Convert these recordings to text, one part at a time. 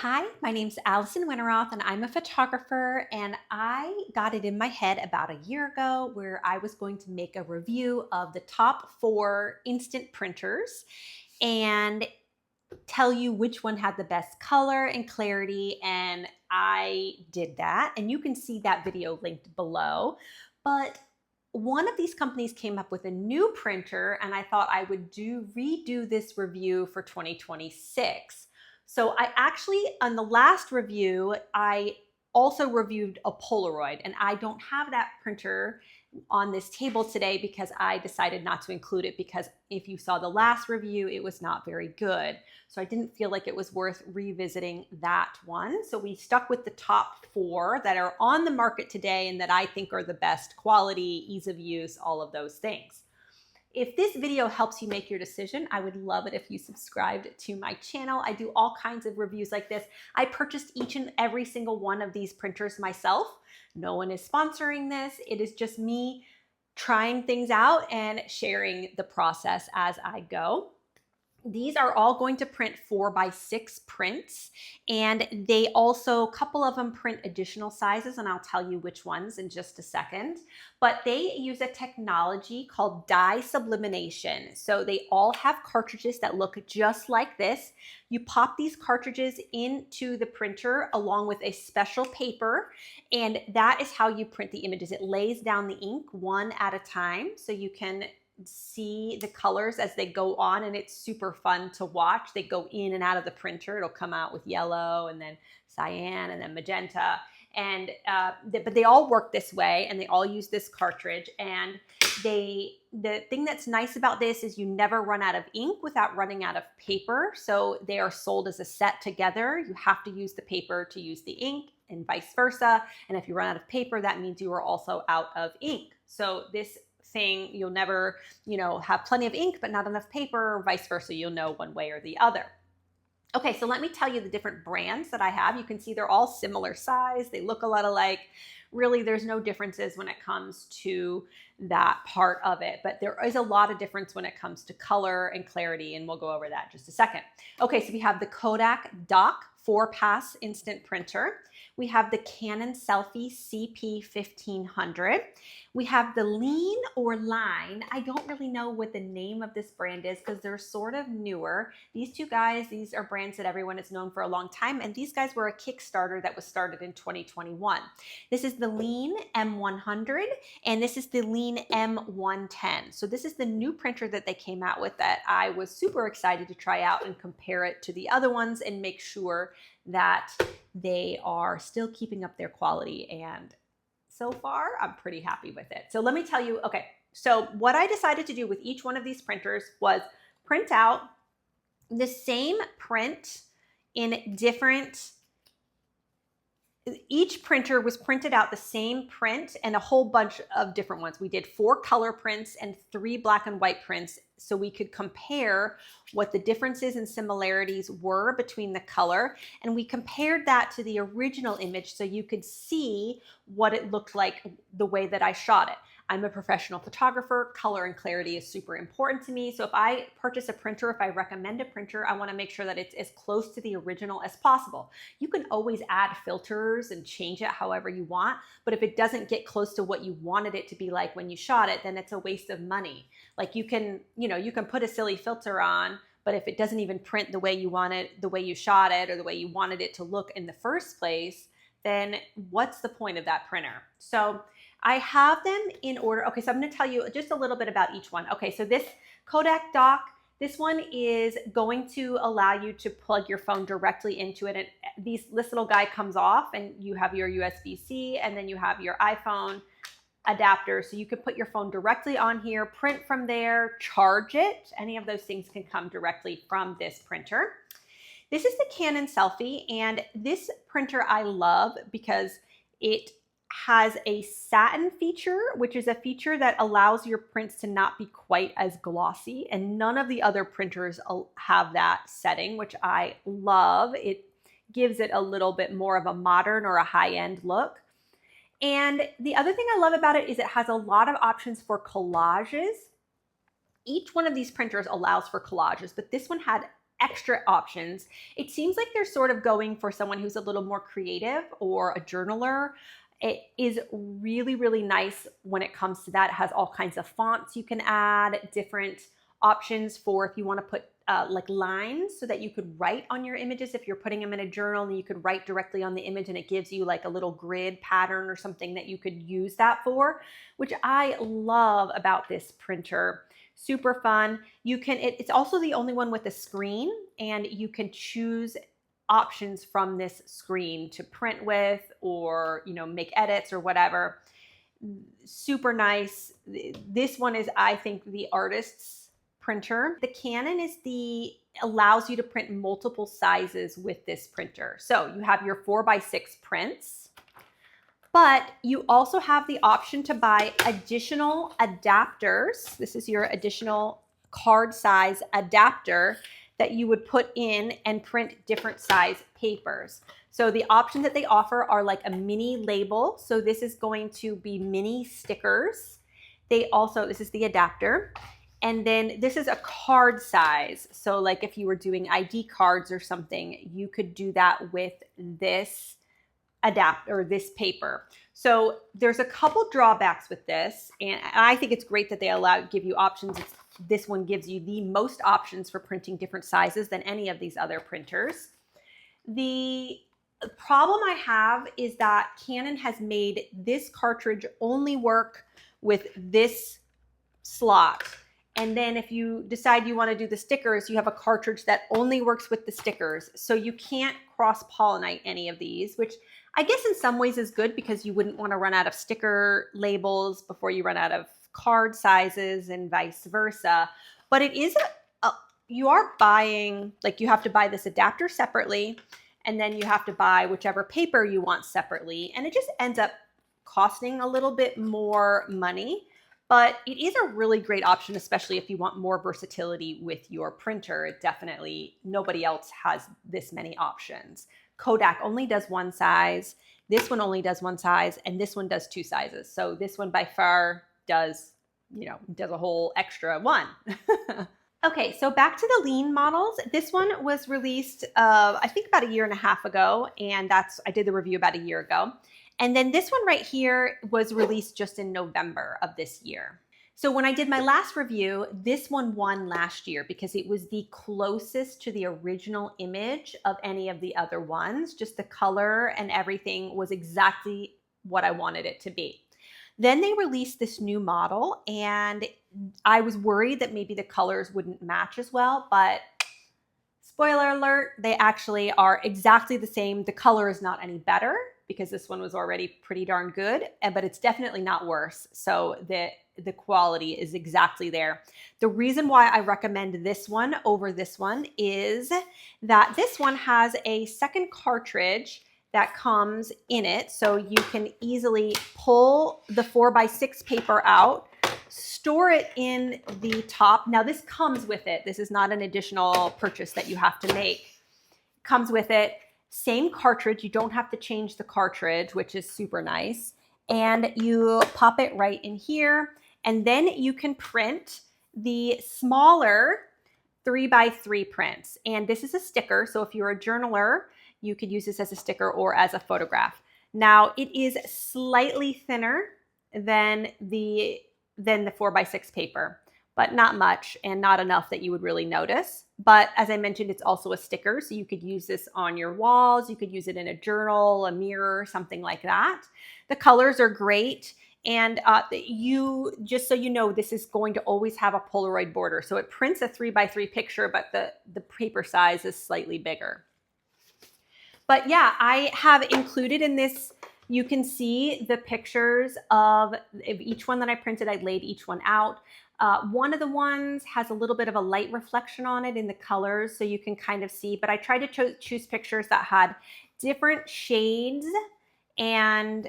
Hi, my name's Allison Winteroth, and I'm a photographer. And I got it in my head about a year ago where I was going to make a review of the top 4 instant printers and tell you which one had the best color and clarity. And I did that. And you can see that video linked below. But one of these companies came up with a new printer, and I thought I would redo this review for 2026. So I actually, on the last review, I also reviewed a Polaroid, and I don't have that printer on this table today because I decided not to include it because if you saw the last review, it was not very good. So I didn't feel like it was worth revisiting that one. So we stuck with the top 4 that are on the market today and that I think are the best quality, ease of use, all of those things. If this video helps you make your decision, I would love it if you subscribed to my channel. I do all kinds of reviews like this. I purchased each and every single one of these printers myself. No one is sponsoring this. It is just me trying things out and sharing the process as I go. These are all going to print 4x6 prints, and they also, a couple of them print additional sizes, and I'll tell you which ones in just a second. But they use a technology called dye sublimation. So they all have cartridges that look just like this. You pop these cartridges into the printer along with a special paper, and that is how you print the images. It lays down the ink one at a time so you can see the colors as they go on, and it's super fun to watch. They go in and out of the printer. It'll come out with yellow and then cyan and then magenta, and but they all work this way, and they all use this cartridge. And the thing that's nice about this is you never run out of ink without running out of paper. So they are sold as a set together. You have to use the paper to use the ink and vice versa. And if you run out of paper, that means you are also out of ink. So this thing, you'll never, have plenty of ink, but not enough paper, or vice versa. You'll know one way or the other. Okay, so let me tell you the different brands that I have. You can see they're all similar size. They look a lot alike. Really, there's no differences when it comes to that part of it, but there is a lot of difference when it comes to color and clarity, and we'll go over that in just a second. Okay, so we have the Kodak Dock 4-pass instant printer. We have the Canon Selphy CP 1500. We have the Liene or Line. I don't really know what the name of this brand is because they're sort of newer. These two guys, these are brands that everyone has known for a long time, and these guys were a Kickstarter that was started in 2021. This is the Liene M100, and this is the Liene M110. So this is the new printer that they came out with that I was super excited to try out and compare it to the other ones and make sure that they are still keeping up their quality. And so far, I'm pretty happy with it. So let me tell you, okay, so what I decided to do with each one of these printers was print out the same print in different, each printer was printed out the same print and a whole bunch of different ones. We did 4 color prints and 3 black and white prints so we could compare what the differences and similarities were between the color. And we compared that to the original image so you could see what it looked like the way that I shot it. I'm a professional photographer. Color and clarity is super important to me. So if I purchase a printer, if I recommend a printer, I want to make sure that it's as close to the original as possible. You can always add filters and change it however you want, but if it doesn't get close to what you wanted it to be like when you shot it, then it's a waste of money. Like you can put a silly filter on, but if it doesn't even print the way you want it, the way you shot it, or the way you wanted it to look in the first place, then what's the point of that printer? So I have them in order. Okay, so I'm going to tell you just a little bit about each one. Okay, so this Kodak Dock, this one is going to allow you to plug your phone directly into it. And this little guy comes off, and you have your USB-C, and then you have your iPhone adapter. So you could put your phone directly on here, print from there, charge it. Any of those things can come directly from this printer. This is the Canon Selphy, and this printer I love because it has a satin feature, which is a feature that allows your prints to not be quite as glossy, and none of the other printers have that setting, which I love. It gives it a little bit more of a modern or a high-end look. And the other thing I love about it is it has a lot of options for collages. Each one of these printers allows for collages, but this one had extra options. It seems like they're sort of going for someone who's a little more creative or a journaler. It is really, really nice when it comes to that. It has all kinds of fonts you can add, different options for if you want to put like lines so that you could write on your images. If you're putting them in a journal, and you could write directly on the image and it gives you like a little grid pattern or something that you could use that for, which I love about this printer. Super fun. It's also the only one with a screen, and you can choose options from this screen to print with, or, you know, make edits or whatever. Super nice. This one is, I think, the artist's printer. The Canon allows you to print multiple sizes with this printer. So you have your 4x6 prints, but you also have the option to buy additional adapters. This is your additional card size adapter that you would put in and print different size papers. So the options that they offer are like a mini label. So this is going to be mini stickers. This is the adapter. And then this is a card size. So like if you were doing ID cards or something, you could do that with this adapter or this paper. So there's a couple drawbacks with this, and I think it's great that they give you options. This one gives you the most options for printing different sizes than any of these other printers. The problem I have is that Canon has made this cartridge only work with this slot. And then if you decide you want to do the stickers, you have a cartridge that only works with the stickers. So you can't cross-pollinate any of these, which I guess in some ways is good, because you wouldn't want to run out of sticker labels before you run out of card sizes and vice versa. But it is you are buying, like, you have to buy this adapter separately, and then you have to buy whichever paper you want separately. And it just ends up costing a little bit more money. But it is a really great option, especially if you want more versatility with your printer. Nobody else has this many options. Kodak only does one size, this one only does one size, and this one does two sizes. So this one by far does a whole extra one. Okay, so back to the Liene models. This one was released, I think about 1.5 years ago, and I did the review about 1 year ago. And then this one right here was released just in November of this year. So when I did my last review, this one won last year because it was the closest to the original image of any of the other ones. Just the color and everything was exactly what I wanted it to be. Then they released this new model, and I was worried that maybe the colors wouldn't match as well, but spoiler alert, they actually are exactly the same. The color is not any better, because this one was already pretty darn good, but it's definitely not worse. So the quality is exactly there. The reason why I recommend this one over this one is that this one has a second cartridge that comes in it. So you can easily pull the 4x6 paper out, store it in the top. Now this comes with it. This is not an additional purchase that you have to make. It comes with it. Same cartridge, you don't have to change the cartridge, which is super nice. And you pop it right in here, and then you can print the smaller 3x3 prints. And this is a sticker, so if you're a journaler, you could use this as a sticker or as a photograph. Now, it is slightly thinner than the 4x6 paper, but not much, and not enough that you would really notice. But as I mentioned, it's also a sticker, so you could use this on your walls. You could use it in a journal, a mirror, something like that. The colors are great. And just so you know, this is going to always have a Polaroid border. So it prints a 3x3 picture, but the paper size is slightly bigger. But yeah, I have included in this, you can see the pictures of each one that I printed. I laid each one out. One of the ones has a little bit of a light reflection on it in the colors, so you can kind of see, but I tried to choose pictures that had different shades, and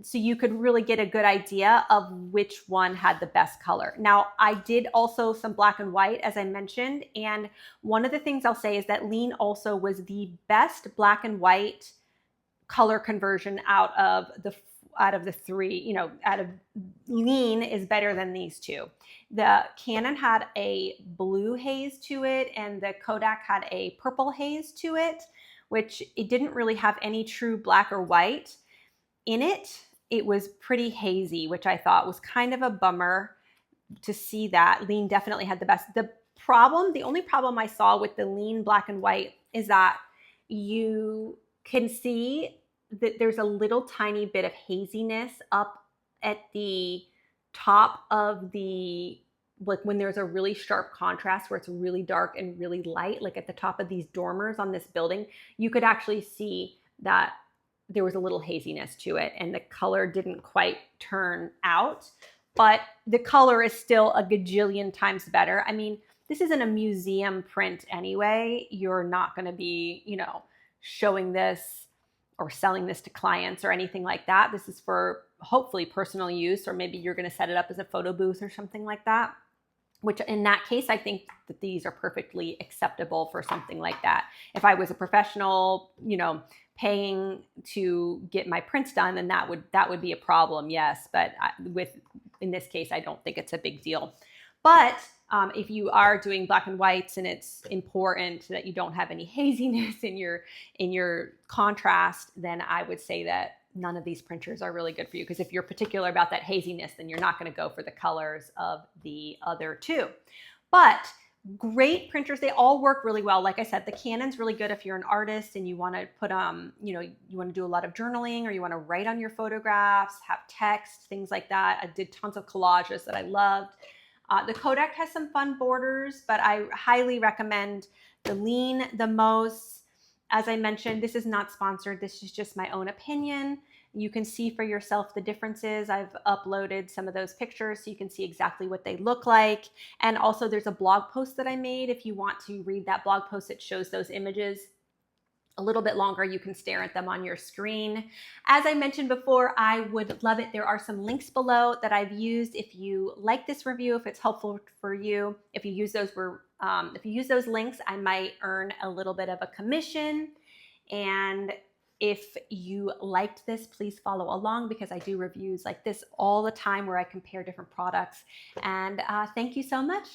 so you could really get a good idea of which one had the best color. Now, I did also some black and white, as I mentioned, and one of the things I'll say is that Liene also was the best black and white color conversion out of out of the three, you know, out of Liene is better than these two. The Canon had a blue haze to it, and the Kodak had a purple haze to it, which it didn't really have any true black or white in it. It was pretty hazy, which I thought was kind of a bummer to see that. Liene definitely had the best. The only problem I saw with the Liene black and white is that you can see that there's a little tiny bit of haziness up at the top of the, like when there's a really sharp contrast where it's really dark and really light, like at the top of these dormers on this building, you could actually see that there was a little haziness to it and the color didn't quite turn out, but the color is still a gajillion times better. I mean, this isn't a museum print anyway. You're not going to be, you know, showing this or selling this to clients or anything like that. This is for hopefully personal use, or maybe you're going to set it up as a photo booth or something like that, which in that case, I think that these are perfectly acceptable for something like that. If I was a professional, you know, paying to get my prints done, then that would be a problem, yes. But in this case, I don't think it's a big deal. But if you are doing black and whites and it's important that you don't have any haziness in your contrast, then I would say that none of these printers are really good for you, because if you're particular about that haziness, then you're not going to go for the colors of the other two. But great printers, they all work really well. Like I said, the Canon's really good if you're an artist and you want to put you know, you want to do a lot of journaling, or you want to write on your photographs, have text, things like that. I did tons of collages that I loved. The Kodak has some fun borders, but I highly recommend the Liene the most. As I mentioned, this is not sponsored. This is just my own opinion. You can see for yourself the differences. I've uploaded some of those pictures so you can see exactly what they look like. And also there's a blog post that I made. If you want to read that blog post, it shows those images a little bit longer. You can stare at them on your screen. As I mentioned before, I would love it. There are some links below that I've used. If you like this review, if it's helpful for you, if you use those links, I might earn a little bit of a commission. And if you liked this, please follow along, because I do reviews like this all the time where I compare different products. And thank you so much.